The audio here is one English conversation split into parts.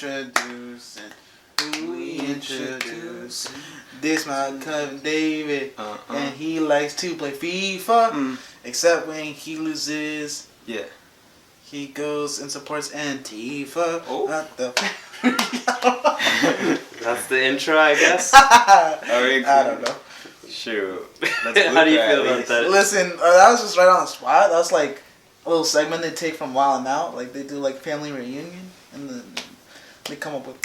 introducing. Who we introduce? This my cousin David, and he likes to play FIFA. Except when he loses. Yeah. He goes and supports Antifa. Oh. That's the intro, I guess. I don't know. Shoot. How do you feel about that? Listen, that was just right on the spot. That was like a little segment they take from Wild 'N Out. Like they do like family reunion, and then they come up with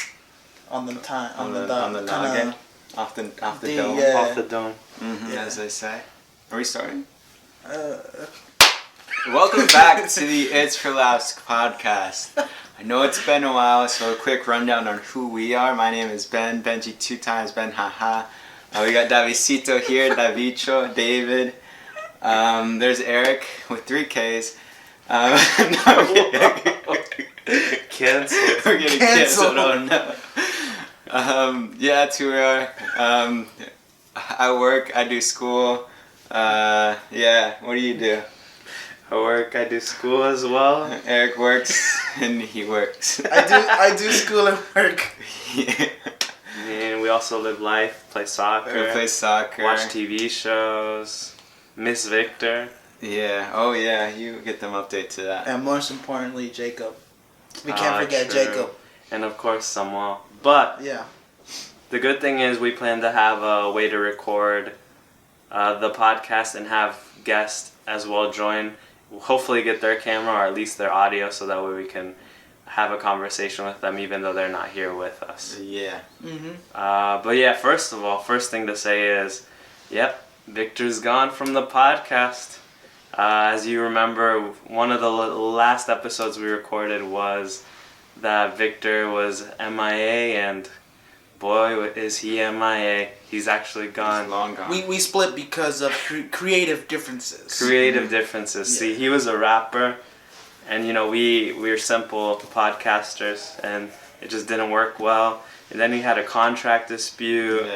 on the noggin, off the dome, yeah. Off the dome. Yeah. as they say. Are we starting? Welcome back to the It's for Laughs podcast. I know it's been a while, so a quick rundown on who we are. My name is Ben, Benji 2 times, Ben haha. We got Davidcito here, Davicho, David. There's Eric with 3 Ks. Cancelled. We're getting canceled. Oh no. Yeah, that's who we are. I work, I do school. Yeah, what do you do? I work, I do school as well. Eric works and he works. I do school and work. Yeah. And we also live life, play soccer. We play soccer. Watch TV shows. Miss Victor. Yeah. Oh yeah, you get them update to that. And most importantly, Jacob. We can't forget True. Jacob. And of course Samuel. But Yeah. the good thing is we plan to have a way to record the podcast and have guests as well join. We'll hopefully get their camera or at least their audio so that way we can have a conversation with them even though they're not here with us. Yeah. But yeah, first of all, first thing to say is, yep, Victor's gone from the podcast. As you remember, one of the last episodes we recorded was that Victor was MIA, and boy, is he MIA. He's actually gone. He's long gone. We split because of creative differences. Creative differences. Yeah. See, he was a rapper, and you know, we're simple podcasters, and it just didn't work well. And then he had a contract dispute.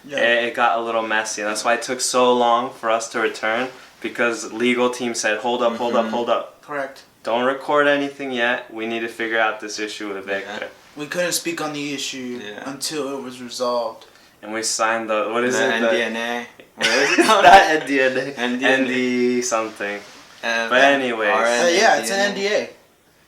Yeah. It got a little messy, and that's why it took so long for us to return, because legal team said, hold up. Correct. Don't record anything yet. We need to figure out this issue with Victor. We couldn't speak on the issue until it was resolved. And we signed the, what is the it? NDNA. What is it called? Not NDNA. NDNA. ND something. But anyways. Yeah, it's an NDA.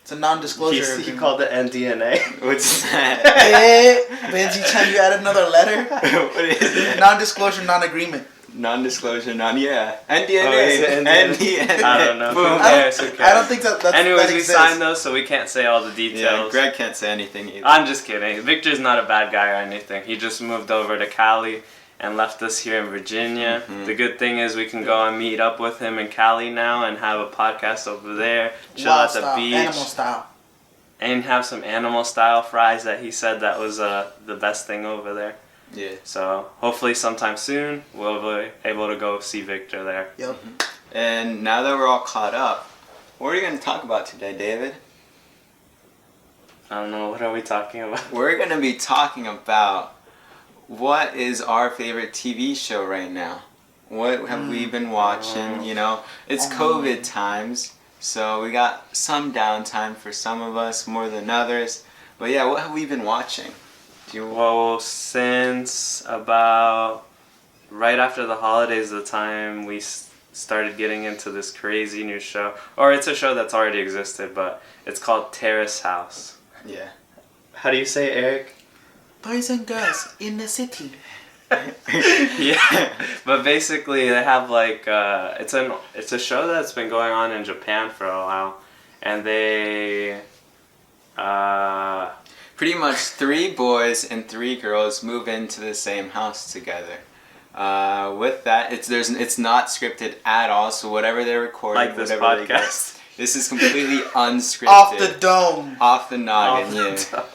It's a non-disclosure He agreement. called it NDNA. What's that? Hey, Benji, time you add another letter? What is it? Non-disclosure, non-agreement. Non-disclosure, NDNA. is it NDNA. I don't know. Boom. Who cares? I don't think that's Anyways, that we exists. signed those, so we can't say all the Yeah, details. Greg can't say anything either. I'm just kidding. Victor's not a bad guy or anything. He just moved over to Cali and left us here in Virginia. The good thing is we can go and meet up with him in Cali now and have a podcast over there, chill Wild at the style, beach, animal style. and have some animal style fries that he said that was the best thing over there. Yeah. So hopefully sometime soon we'll be able to go see Victor there. Yep. And now that we're all caught up, what are we going to talk about today, David? I don't know, what are we talking about? We're going to be talking about what is our favorite TV show right now. What have we been watching? You know, it's COVID times, so we got some downtime for some of us, more than others. But yeah, what have we been watching? Well, since about right after the holidays, the time we started getting into this crazy new show, or it's a show that's already existed, but it's called Terrace House. Yeah. How do you say, Eric? Boys and girls in the city. Yeah, but basically they have like it's a show that's been going on in Japan for a while, and they Pretty much 3 boys and 3 girls move into the same house together. With that, it's not scripted at all. So whatever they're recording, like this whatever they get, podcast. this is completely unscripted. Off the dome. Off the noggin, Off yeah. the top.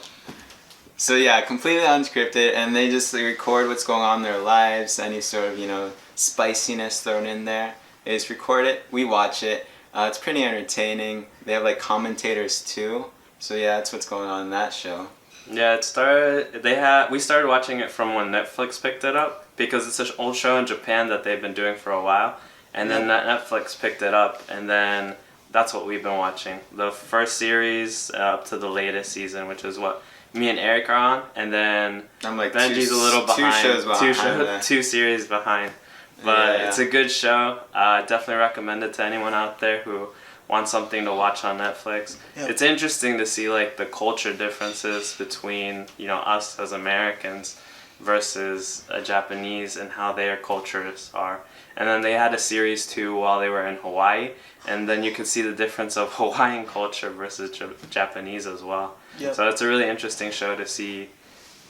So yeah, completely unscripted, and they just record what's going on in their lives, any sort of spiciness thrown in there. They just record it, we watch it. It's pretty entertaining. They have like commentators too. So yeah, that's what's going on in that show. Yeah, we started watching it from when Netflix picked it up, because it's an old show in Japan that they've been doing for a while, and then Netflix picked it up, and then that's what we've been watching. The first series up to the latest season, which is what me and Eric are on, and then I'm like Benji's a little behind. 2 shows behind. Two series behind. But it's a good show. Definitely recommend it to anyone out there who wants something to watch on Netflix. Yep. It's interesting to see like the culture differences between us as Americans versus Japanese and how their cultures are. And then they had a series too while they were in Hawaii, and then you could see the difference of Hawaiian culture versus Japanese as well. Yep. So it's a really interesting show to see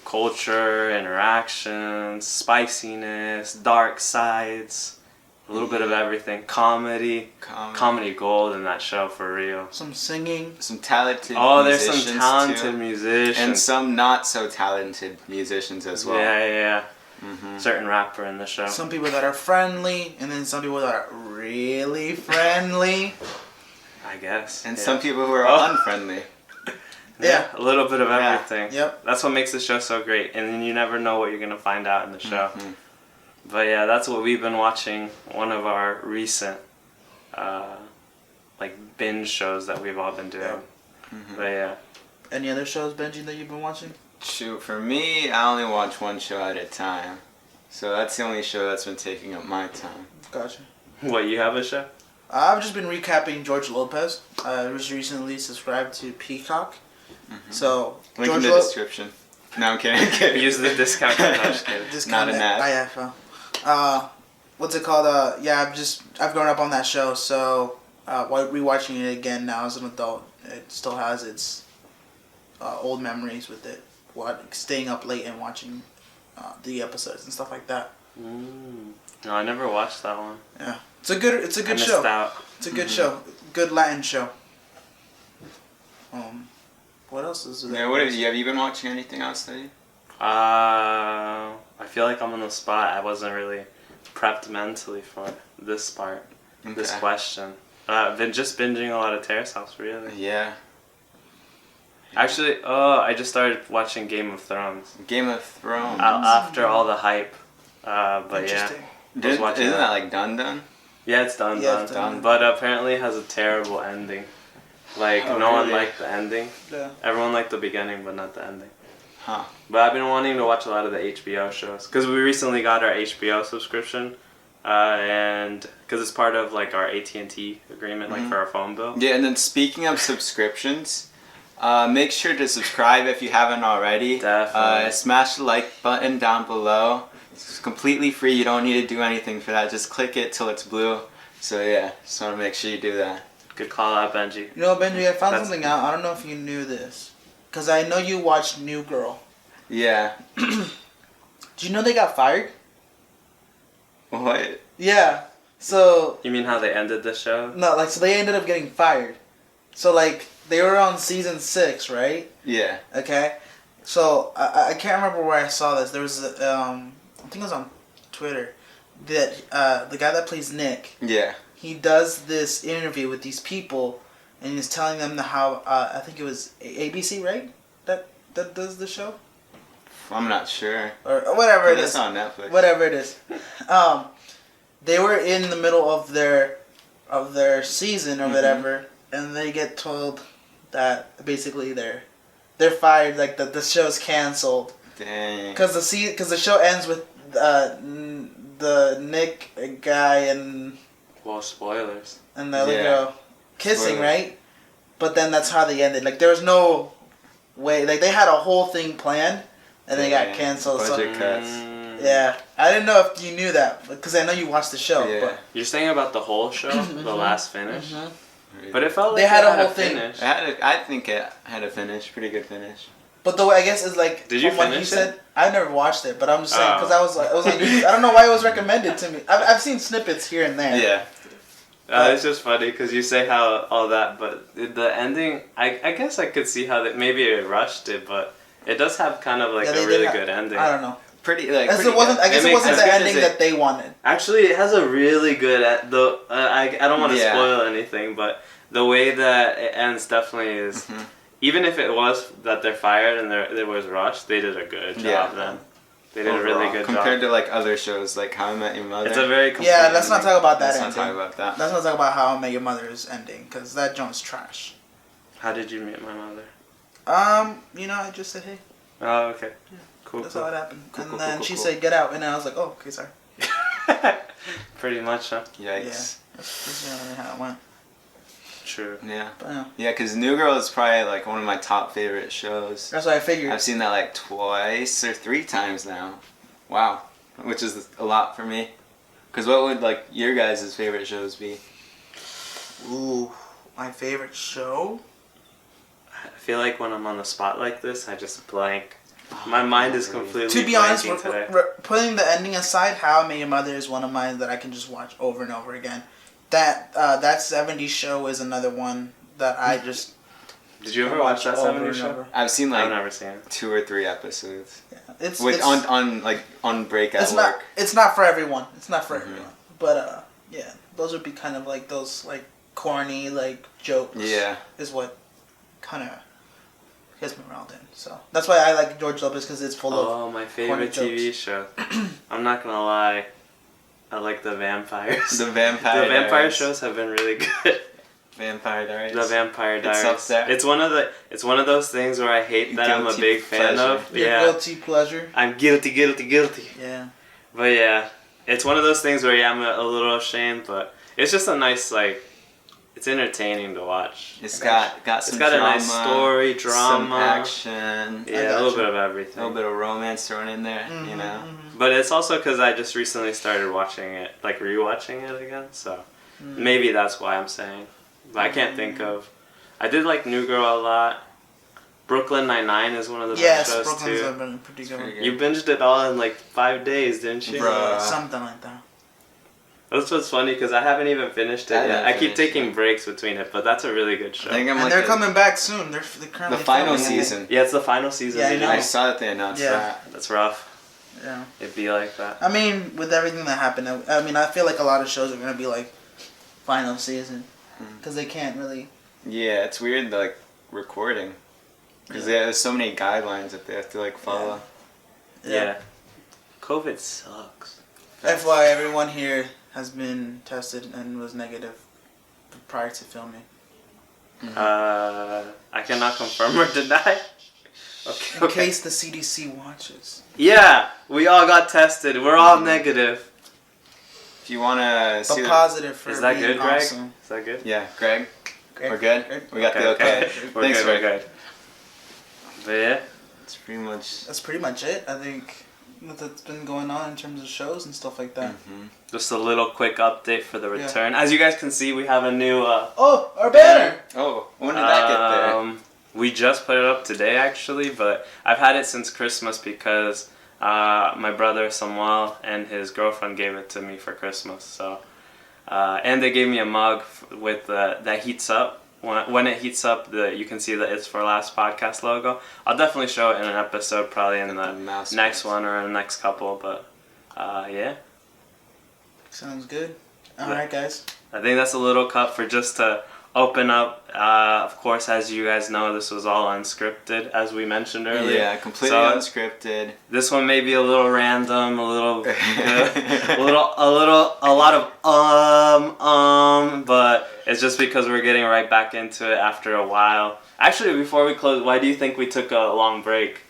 culture, interactions, spiciness, dark sides, a little bit of everything. Comedy gold in that show for real. Some singing. Some talented there's musicians some talented too. musicians. And some not so talented musicians as well. Yeah. Mm-hmm. Certain rapper in the show. Some people that are friendly, and then some people that are really friendly. I guess. And some people who are unfriendly. Yeah, a little bit of everything. Yep. That's what makes the show so great, and you never know what you're gonna find out in the show. Mm-hmm. But yeah, that's what we've been watching. One of our recent, binge shows that we've all been doing. Yeah. Mm-hmm. But yeah. Any other shows, Benji, that you've been watching? Shoot, for me, I only watch one show at a time. So that's the only show that's been taking up my time. Gotcha. What, you have a show? I've just been recapping George Lopez. I was recently subscribed to Peacock. Mm-hmm. So, link in the description. No, I'm kidding. Use the discount code. No, just kidding. Discount not an ad. What's it called? I've grown up on that show, so rewatching it again now as an adult, it still has its old memories with it. Staying up late and watching the episodes and stuff like that. No, I never watched that one. Yeah, it's a good show. Out. It's a good show. Good Latin show. What else is there? Yeah, have you been watching anything else lately? I feel like I'm on the spot. I wasn't really prepped mentally for this part, this question. I've been just binging a lot of Terrace House, really. Yeah. Actually, I just started watching Game of Thrones. Game of Thrones. After all the hype, but yeah. Isn't that like done? Yeah, it's done. But apparently it has a terrible ending. No one liked the ending. Yeah. Everyone liked the beginning, but not the ending. Huh. But I've been wanting to watch a lot of the HBO shows because we recently got our HBO subscription, and because it's part of our AT&T agreement, for our phone bill. Yeah, and then speaking of subscriptions, make sure to subscribe if you haven't already. Definitely. Smash the like button down below. It's completely free. You don't need to do anything for that. Just click it till it's blue. So yeah, just want to make sure you do that. Good call out, Benji. You know, Benji, I found something out. I don't know if you knew this. Because I know you watched New Girl. Yeah. Do you know they got fired? What? Yeah. So... You mean how they ended the show? No, so they ended up getting fired. So, they were on season 6, right? Yeah. Okay. So, I can't remember where I saw this. There was, I think it was on Twitter, that the guy that plays Nick... Yeah. He does this interview with these people, and he's telling them how I think it was ABC, right? That does the show. I'm not sure. Or whatever it is. It's on Netflix. Whatever it is. They were in the middle of their season or whatever, and they get told that basically they're fired. The show's canceled. Dang. Because the show ends with the Nick guy and. Well, spoilers. And the other girl kissing, right? But then that's how they ended. There was no way. They had a whole thing planned, and they got canceled. Budget cuts. Yeah. I didn't know if you knew that, because I know you watched the show. Yeah. But. You're saying about the whole show? The last finish? But it felt like they had a whole thing. I think it had a finish. Pretty good finish. But the way, I guess, is Did you from finish what you said, I never watched it, but I'm just saying, because I was I don't know why it was recommended to me. I've seen snippets here and there. Yeah. It's just funny because you say how all that, but the ending, I guess I could see how maybe it rushed it, but it does have kind of a really good ending. I don't know. Pretty I guess it wasn't the ending that they wanted. Actually, it has a really good I don't want to spoil anything, but the way that it ends definitely is. Even if it was that they're fired and there was rushed, they did a good job then. They did a really good compared job. to like other shows like How I Met Your Mother. It's a very Yeah, let's not talk about that Let's ending. not talk about that. Let's not talk about How I Met Your Mother's ending, because that joint's trash. How did you meet my mother? I just said, hey. Oh, okay. Yeah. Cool. That's cool. how it happened. Cool, And cool, then cool, she cool. said, get out. And I was like, oh, okay, sorry. Pretty much, huh? Yikes. That's generally how it went. True. Yeah. But, yeah. Yeah, because New Girl is probably like one of my top favorite shows. That's what I figured. I've seen that like twice or 3 times now. Wow. Which is a lot for me. Because what would like your guys' favorite shows be? Ooh, my favorite show? I feel like when I'm on the spot like this, I just blank. My mind is completely To be honest, blanking today. putting the ending aside, How I Met Your Mother is one of mine that I can just watch over and over again. That 70s show is another one that I just Did you ever watch that over 70s and show? over. I've seen I've like never seen it. 2 or 3 episodes. Yeah, it's On break at it's work. not it's not for everyone. It's not for Mhm. everyone. But yeah, those would be kind of like those like corny like jokes. Yeah. Is what kind of gets me around in. So that's why I like George Lopez, because it's full of. Oh, my favorite corny TV show. I'm not gonna lie. I like the vampires. The Vampire The vampire Diaries. shows have been really good. Vampire Diaries. The Vampire It's Diaries. up there. It's one of those things where I hate that I'm a Guilty big fan pleasure. of. Your Yeah. guilty pleasure. I'm guilty. Yeah. But yeah, it's one of those things where I'm a little ashamed, but it's just a nice it's entertaining to watch. It's got It's some got drama, a nice story, drama, some action, Yeah, a got little you. bit of a everything. little bit of romance thrown in there, you know. But it's also because I just recently started watching it, like rewatching it again, so maybe that's why I'm saying. But I can't think of. I did like New Girl a lot. Brooklyn Nine-Nine is one of the Yes, best shows Brooklyn's too. have been pretty good. pretty good. You binged it all in like 5 days, didn't you? Bruh. Something like that. That's what's funny because I haven't even finished it I yet. haven't I keep finished taking it. breaks between it, but that's a really good show. I think I'm And like they're the, coming back soon. They're currently the final filming, I think. season. Yeah, it's the final season. Yeah, I Did you know. I saw that they announced Yeah. that. That's rough. Yeah. It'd be like that. I mean, with everything that happened, I feel like a lot of shows are gonna be like final season, because they can't really. Yeah, it's weird like recording because there's so many guidelines that they have to like follow. Yeah. COVID sucks. FYI, everyone here has been tested and was negative prior to filming. I cannot confirm or deny. Okay. In case the CDC watches. Yeah, we all got tested. We're all negative. If you wanna see, But positive for Is that being good, Greg? awesome. Is that good? yeah, Greg, Greg, we're good. Greg? We got the okay. We're Thanks, good. We're Greg. good. But yeah. It's pretty much. That's pretty much it. I think that's been going on in terms of shows and stuff like that. Mhm. Just a little quick update for the Yeah. return. As you guys can see, we have a new Oh, our banner! Oh, when did that get there? We just put it up today, actually, but I've had it since Christmas because my brother Samuel and his girlfriend gave it to me for Christmas. So, and they gave me a mug with that heats up. When it heats up, you can see the It's For Last podcast logo. I'll definitely show it in an episode, probably in the mouse next pads. one or in the next couple. But yeah, Sounds good. Alright, guys. I think that's a little cut for just to open up. Of course, as you guys know, this was all unscripted, as we mentioned earlier. Yeah, completely So, unscripted. This one may be a little random, a little, a lot of but it's just because we're getting right back into it after a while. Actually, before we close, why do you think we took a long break?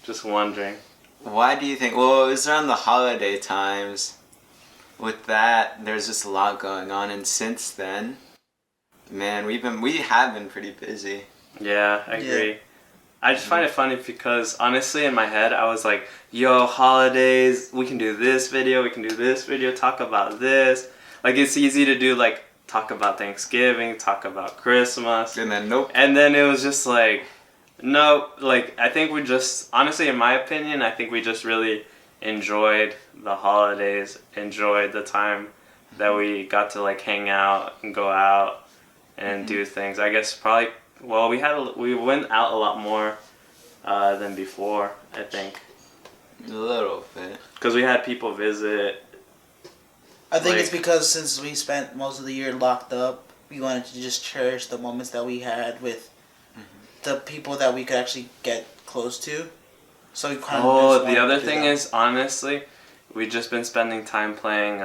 Just wondering. Why do you think? Well, it was around the holiday times. With that, there's just a lot going on, and since then, man, we have been pretty busy. Yeah, I agree. I just find it funny because honestly, in my head, I was like, "Yo, holidays, we can do this video, talk about this." Like it's easy to do, like talk about Thanksgiving, talk about Christmas, And then nope. and then it was just like, no, like I think we just honestly, in my opinion, I think we just really enjoyed the holidays, enjoyed the time that we got to like hang out and go out and do things. I guess probably we went out a lot more than before, I think, A little bit. because we had people visit. I think Like- it's because since we spent most of the year locked up, we wanted to just cherish the moments that we had with the people that we could actually get close to. So you kind Oh, the other thing is, honestly, we've just been spending time playing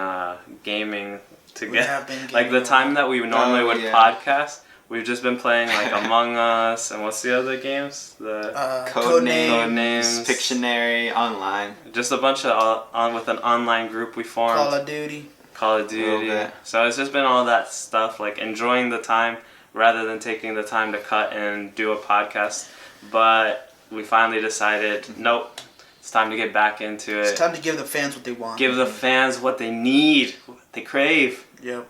gaming together. have been Like the gaming time that we normally would yeah. podcast, we've just been playing like Among Us and what's the other games? The Codenames, Pictionary, online. just a bunch of with an online group we formed. Call of Duty. Call of Duty. So it's just been all that stuff, like enjoying the time rather than taking the time to cut and do a podcast. But we finally decided, nope, it's time to get back into it. It's time to give the fans what they want. Give the fans what they need, what they crave. Yep.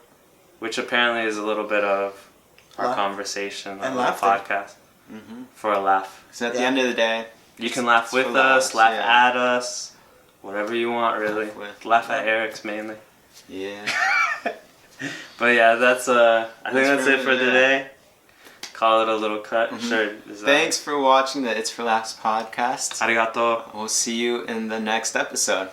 Which apparently is a little bit of our Laugh. conversation on And the laughter. podcast. Mm-hmm. For a laugh. So at the end of the day, You can laugh with for us, laughs, laugh yeah. at us, whatever you want, really. Laugh at Eric's mainly. Yeah. But yeah, that's I think that's it for really today. Call it a little cut. Mhm. Sure. Is that- Thanks for watching the It's for Laughs podcast. Arigato. We'll see you in the next episode.